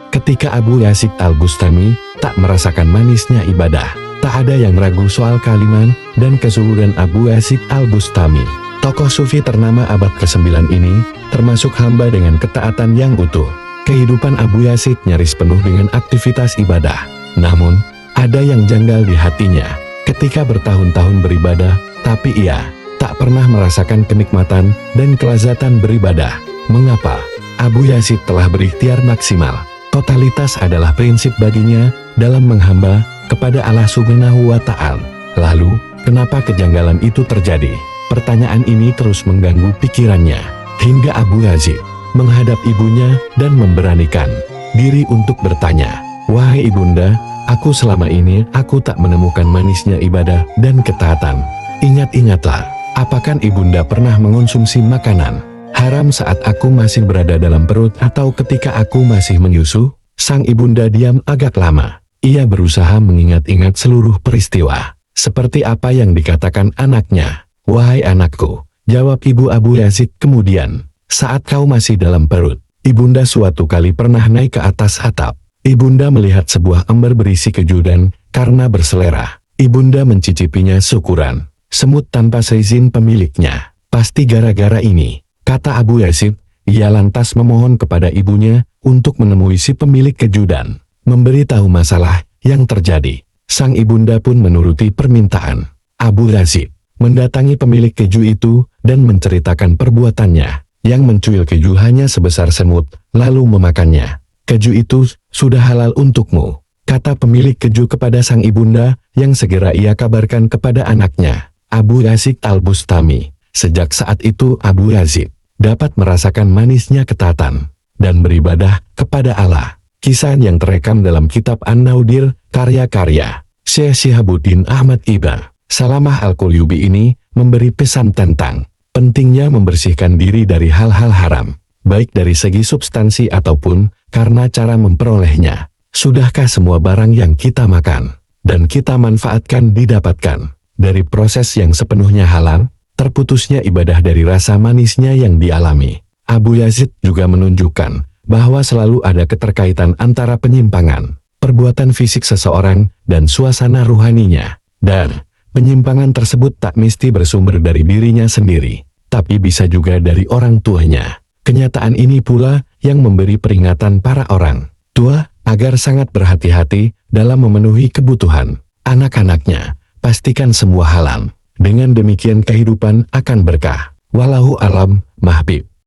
Ketika Abu Yazid Al-Bustami tak merasakan manisnya ibadah, tak ada yang ragu soal kalimat dan kezuhudan Abu Yazid Al-Bustami. Tokoh sufi ternama abad ke-9 ini termasuk hamba dengan ketaatan yang utuh. Kehidupan Abu Yazid nyaris penuh dengan aktivitas ibadah. Namun, ada yang janggal di hatinya. Ketika bertahun-tahun beribadah, tapi ia tak pernah merasakan kenikmatan dan kelazatan beribadah. Mengapa? Abu Yazid telah berikhtiar maksimal. Totalitas adalah prinsip baginya dalam menghamba kepada Allah Subhanahu wa Ta'ala. Lalu, kenapa kejanggalan itu terjadi? Pertanyaan ini terus mengganggu pikirannya, hingga Abu Yazid menghadap ibunya dan memberanikan diri untuk bertanya, "Wahai ibunda, aku selama ini aku tak menemukan manisnya ibadah dan ketaatan. Ingat-ingatlah, apakah ibunda pernah mengonsumsi makanan haram saat aku masih berada dalam perut atau ketika aku masih menyusu?" Sang ibunda diam agak lama. Ia berusaha mengingat-ingat seluruh peristiwa. Seperti apa yang dikatakan anaknya. "Wahai anakku," jawab ibu Abu Yazid kemudian, "saat kau masih dalam perut, ibunda suatu kali pernah naik ke atas atap. Ibunda melihat sebuah ember berisi keju dan karena berselera, ibunda mencicipinya syukuran. Semut tanpa seizin pemiliknya. Pasti gara-gara ini," kata Abu Yazid. Ia lantas memohon kepada ibunya untuk menemui si pemilik keju dan memberitahu masalah yang terjadi. Sang ibunda pun menuruti permintaan Abu Yazid, mendatangi pemilik keju itu dan menceritakan perbuatannya yang mencuil keju hanya sebesar semut, lalu memakannya. "Keju itu sudah halal untukmu," kata pemilik keju kepada sang ibunda yang segera ia kabarkan kepada anaknya, Abu Yazid Al-Bustami. Sejak saat itu Abu Yazid dapat merasakan manisnya ketaatan dan beribadah kepada Allah. Kisah yang terekam dalam kitab An-Naudir, karya-karya Syekh Syihabuddin Ahmad Ibn Salamah Al-Qulyubi ini memberi pesan tentang pentingnya membersihkan diri dari hal-hal haram, baik dari segi substansi ataupun karena cara memperolehnya. Sudahkah semua barang yang kita makan dan kita manfaatkan didapatkan dari proses yang sepenuhnya halal? Terputusnya ibadah dari rasa manisnya yang dialami. Abu Yazid juga menunjukkan bahwa selalu ada keterkaitan antara penyimpangan perbuatan fisik seseorang dan suasana ruhaninya. Dan penyimpangan tersebut tak mesti bersumber dari dirinya sendiri, tapi bisa juga dari orang tuanya. Kenyataan ini pula yang memberi peringatan para orang tua agar sangat berhati-hati dalam memenuhi kebutuhan anak-anaknya. Pastikan semua halal. Dengan demikian kehidupan akan berkah. Wallahu a'lam, mahbib.